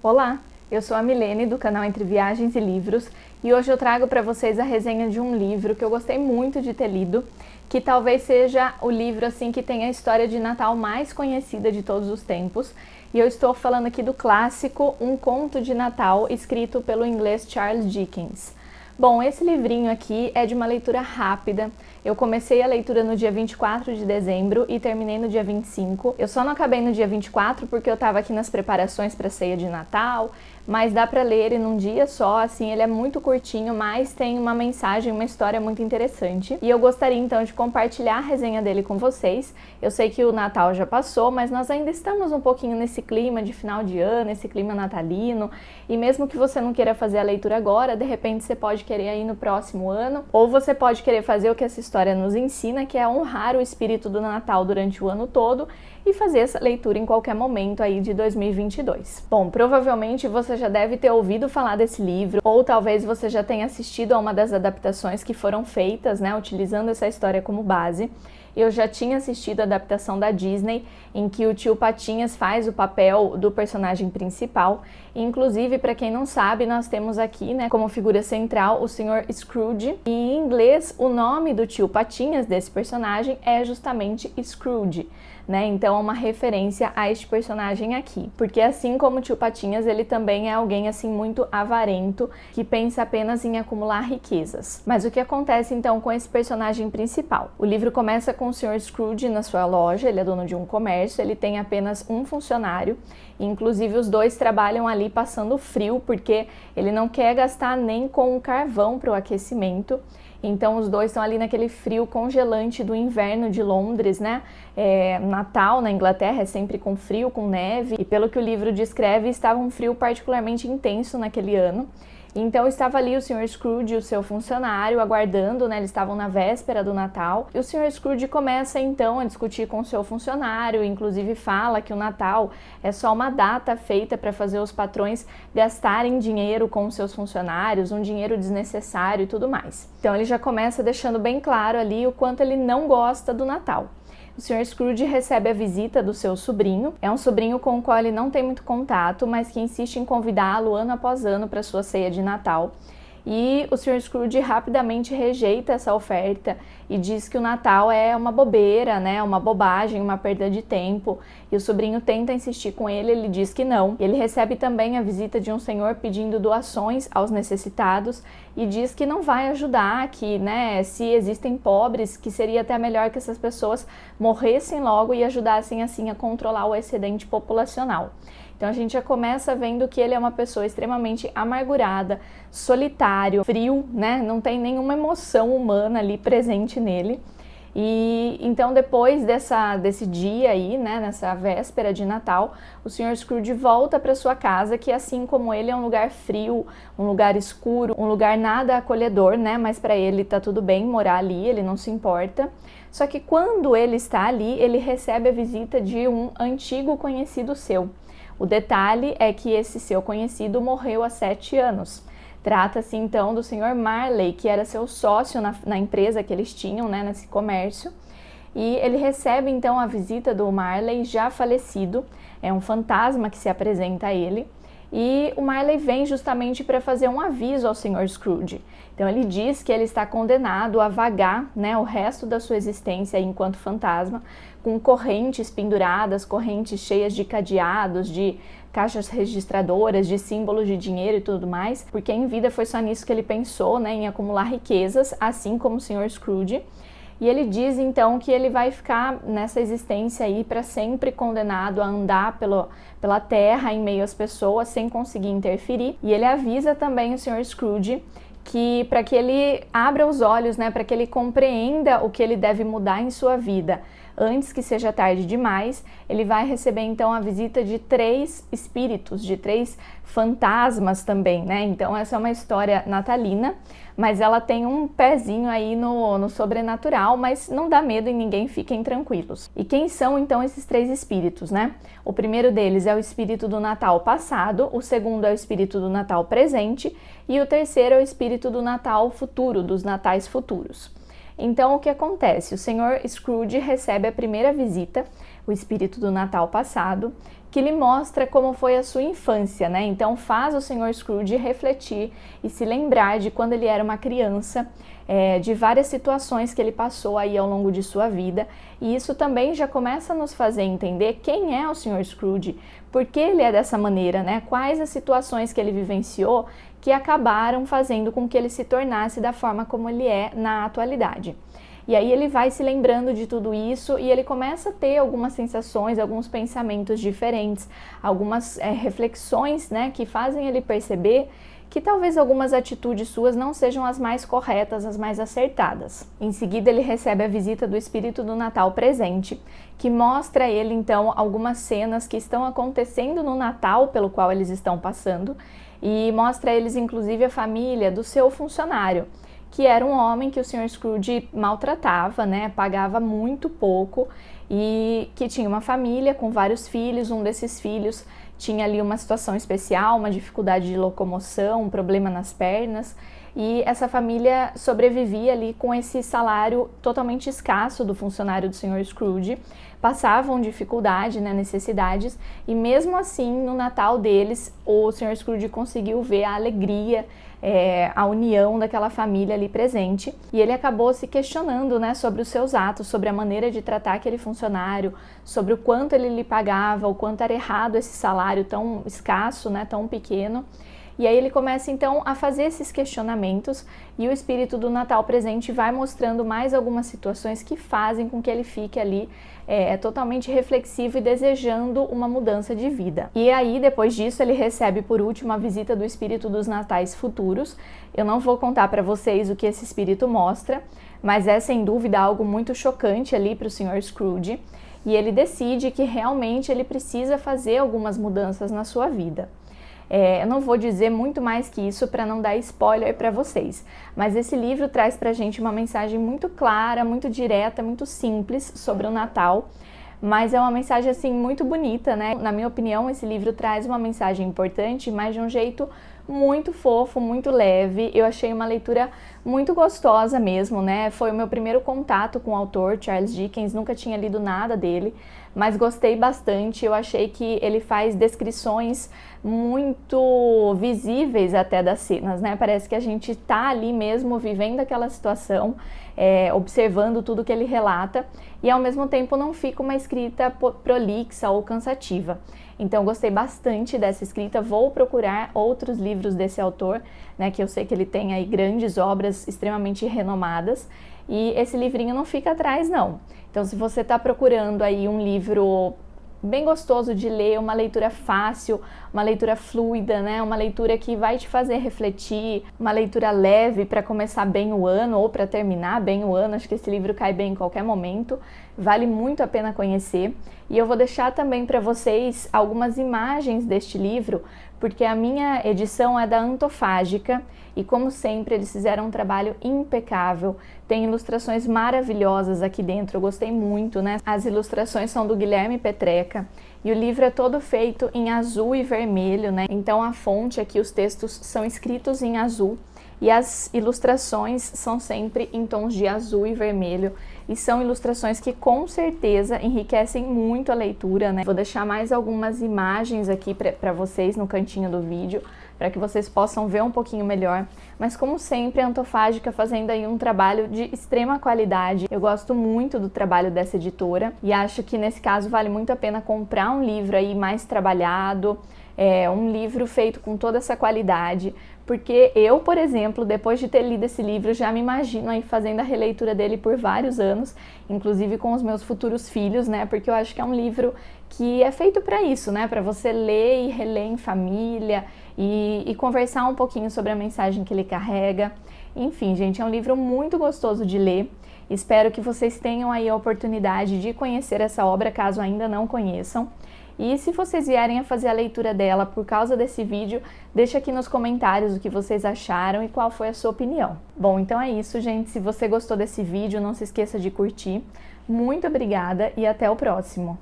Olá, eu sou a Milene do canal Entre Viagens e Livros e hoje eu trago para vocês a resenha de um livro que eu gostei muito de ter lido, que talvez seja o livro assim que tem a história de Natal mais conhecida de todos os tempos. E eu estou falando aqui do clássico Um Conto de Natal, escrito pelo inglês Charles Dickens. Bom, esse livrinho aqui é de uma leitura rápida. Eu comecei a leitura no dia 24 de dezembro e terminei no dia 25. Eu só não acabei no dia 24 porque eu estava aqui nas preparações para a ceia de Natal, mas dá para ler ele num dia só, assim, ele é muito curtinho, mas tem uma mensagem, uma história muito interessante. E eu gostaria então de compartilhar a resenha dele com vocês. Eu sei que o Natal já passou, mas nós ainda estamos um pouquinho nesse clima de final de ano, esse clima natalino, e mesmo que você não queira fazer a leitura agora, de repente você pode querer ir no próximo ano, ou você pode querer fazer o que essa história nos ensina, que é honrar o espírito do Natal durante o ano todo e fazer essa leitura em qualquer momento aí de 2022. Bom, provavelmente você já deve ter ouvido falar desse livro, ou talvez você já tenha assistido a uma das adaptações que foram feitas, né, utilizando essa história como base. Eu já tinha assistido a adaptação da Disney, em que o tio Patinhas faz o papel do personagem principal. E, inclusive, para quem não sabe, nós temos aqui, né, como figura central o Sr. Scrooge. E em inglês, o nome do tio Patinhas, desse personagem, é justamente Scrooge, né? Então é uma referência a este personagem aqui. Porque assim como o tio Patinhas, ele também é alguém assim muito avarento, que pensa apenas em acumular riquezas. Mas o que acontece então com esse personagem principal? O livro começa com o Sr. Scrooge na sua loja, ele é dono de um comércio, ele tem apenas um funcionário, e inclusive os dois trabalham ali passando frio, porque ele não quer gastar nem com o carvão para o aquecimento. Então os dois estão ali naquele frio congelante do inverno de Londres, né? Natal na Inglaterra é sempre com frio, com neve, e pelo que o livro descreve, estava um frio particularmente intenso naquele ano. Então estava ali o Sr. Scrooge e o seu funcionário aguardando, né? Eles estavam na véspera do Natal. E o Sr. Scrooge começa então a discutir com o seu funcionário, inclusive fala que o Natal é só uma data feita para fazer os patrões gastarem dinheiro com os seus funcionários, um dinheiro desnecessário e tudo mais. Então ele já começa deixando bem claro ali o quanto ele não gosta do Natal. O Sr. Scrooge recebe a visita do seu sobrinho. É um sobrinho com o qual ele não tem muito contato, mas que insiste em convidá-lo ano após ano para sua ceia de Natal. E o Sr. Scrooge rapidamente rejeita essa oferta e diz que o Natal é uma bobeira, né? Uma bobagem, uma perda de tempo. E o sobrinho tenta insistir com ele, ele diz que não. Ele recebe também a visita de um senhor pedindo doações aos necessitados e diz que não vai ajudar, que, né, se existem pobres, que seria até melhor que essas pessoas morressem logo e ajudassem assim a controlar o excedente populacional. Então a gente já começa vendo que ele é uma pessoa extremamente amargurada, solitário, frio, né? Não tem nenhuma emoção humana ali presente nele. E então depois desse dia aí, né, nessa véspera de Natal, o Sr. Scrooge volta para sua casa, que assim como ele é um lugar frio, um lugar escuro, um lugar nada acolhedor, né, mas para ele tá tudo bem morar ali, ele não se importa. Só que quando ele está ali, ele recebe a visita de um antigo conhecido seu. O detalhe é que esse seu conhecido morreu há 7 anos. Trata-se então do Sr. Marley, que era seu sócio na empresa que eles tinham, né, nesse comércio. E ele recebe então a visita do Marley já falecido, é um fantasma que se apresenta a ele. E o Marley vem justamente para fazer um aviso ao Sr. Scrooge. Então ele diz que ele está condenado a vagar, né, o resto da sua existência enquanto fantasma, com correntes penduradas, correntes cheias de cadeados, de caixas registradoras, de símbolos de dinheiro e tudo mais, porque em vida foi só nisso que ele pensou, né, em acumular riquezas, assim como o Sr. Scrooge. E ele diz então que ele vai ficar nessa existência aí para sempre condenado a andar pela terra em meio às pessoas sem conseguir interferir. E ele avisa também o Sr. Scrooge que para que ele abra os olhos, né, para que ele compreenda o que ele deve mudar em sua vida antes que seja tarde demais, ele vai receber então a visita de 3 espíritos, de 3 fantasmas também, né? Então essa é uma história natalina, mas ela tem um pezinho aí no sobrenatural, mas não dá medo em ninguém, fiquem tranquilos. E quem são então esses 3 espíritos, né? O primeiro deles é o espírito do Natal passado, o segundo é o espírito do Natal presente e o terceiro é o espírito do Natal futuro, dos natais futuros. Então, o que acontece? O Sr. Scrooge recebe a primeira visita, o espírito do Natal passado, que lhe mostra como foi a sua infância, né? Então faz o Sr. Scrooge refletir e se lembrar de quando ele era uma criança, de várias situações que ele passou aí ao longo de sua vida, e isso também já começa a nos fazer entender quem é o Sr. Scrooge, por que ele é dessa maneira, né? Quais as situações que ele vivenciou que acabaram fazendo com que ele se tornasse da forma como ele é na atualidade. E aí ele vai se lembrando de tudo isso e ele começa a ter algumas sensações, alguns pensamentos diferentes, algumas reflexões, né, que fazem ele perceber que talvez algumas atitudes suas não sejam as mais corretas, as mais acertadas. Em seguida, ele recebe a visita do espírito do Natal presente, que mostra a ele então algumas cenas que estão acontecendo no Natal pelo qual eles estão passando, e mostra a eles inclusive a família do seu funcionário, que era um homem que o Sr. Scrooge maltratava, né, pagava muito pouco, e que tinha uma família com vários filhos. Um desses filhos tinha ali uma situação especial, uma dificuldade de locomoção, um problema nas pernas, e essa família sobrevivia ali com esse salário totalmente escasso do funcionário do Sr. Scrooge, passavam dificuldade, né, necessidades, e mesmo assim, no Natal deles, o Sr. Scrooge conseguiu ver a alegria, a união daquela família ali presente, e ele acabou se questionando, né, sobre os seus atos, sobre a maneira de tratar aquele funcionário, sobre o quanto ele lhe pagava, o quanto era errado esse salário tão escasso, né, tão pequeno. E aí ele começa então a fazer esses questionamentos, e o espírito do Natal presente vai mostrando mais algumas situações que fazem com que ele fique ali totalmente reflexivo e desejando uma mudança de vida. E aí, depois disso, ele recebe por último a visita do espírito dos natais futuros. Eu não vou contar para vocês o que esse espírito mostra, mas é sem dúvida algo muito chocante ali para o Sr. Scrooge, e ele decide que realmente ele precisa fazer algumas mudanças na sua vida. Eu não vou dizer muito mais que isso para não dar spoiler para vocês, mas esse livro traz para a gente uma mensagem muito clara, muito direta, muito simples sobre o Natal, mas é uma mensagem assim muito bonita, né? Na minha opinião, esse livro traz uma mensagem importante, mas de um jeito muito fofo, muito leve. Eu achei uma leitura muito gostosa mesmo, né? Foi o meu primeiro contato com o autor, Charles Dickens, nunca tinha lido nada dele, mas gostei bastante. Eu achei que ele faz descrições muito visíveis até das cenas, né? Parece que a gente tá ali mesmo vivendo aquela situação, observando tudo que ele relata, e ao mesmo tempo não fica uma escrita prolixa ou cansativa. Então gostei bastante dessa escrita, vou procurar outros livros desse autor, né, que eu sei que ele tem aí grandes obras extremamente renomadas, e esse livrinho não fica atrás não. Então se você está procurando aí um livro bem gostoso de ler, uma leitura fácil, uma leitura fluida, né? Uma leitura que vai te fazer refletir, uma leitura leve para começar bem o ano ou para terminar bem o ano. Acho que esse livro cai bem em qualquer momento, vale muito a pena conhecer. E eu vou deixar também para vocês algumas imagens deste livro, porque a minha edição é da Antofágica e, como sempre, eles fizeram um trabalho impecável. Tem ilustrações maravilhosas aqui dentro, eu gostei muito, né? As ilustrações são do Guilherme Petreca e o livro é todo feito em azul e vermelho, né? Então a fonte aqui, os textos são escritos em azul e as ilustrações são sempre em tons de azul e vermelho, e são ilustrações que com certeza enriquecem muito a leitura, né? Vou deixar mais algumas imagens aqui para vocês no cantinho do vídeo, para que vocês possam ver um pouquinho melhor. Mas como sempre, a Antofágica fazendo aí um trabalho de extrema qualidade. Eu gosto muito do trabalho dessa editora e acho que nesse caso vale muito a pena comprar um livro aí mais trabalhado, um livro feito com toda essa qualidade, porque eu, por exemplo, depois de ter lido esse livro, já me imagino aí fazendo a releitura dele por vários anos, inclusive com os meus futuros filhos, né? Porque eu acho que é um livro que é feito para isso, né? Para você ler e reler em família e conversar um pouquinho sobre a mensagem que ele carrega. Enfim, gente, é um livro muito gostoso de ler. Espero que vocês tenham aí a oportunidade de conhecer essa obra, caso ainda não conheçam. E se vocês vierem a fazer a leitura dela por causa desse vídeo, deixa aqui nos comentários o que vocês acharam e qual foi a sua opinião. Bom, então é isso, gente. Se você gostou desse vídeo, não se esqueça de curtir. Muito obrigada e até o próximo!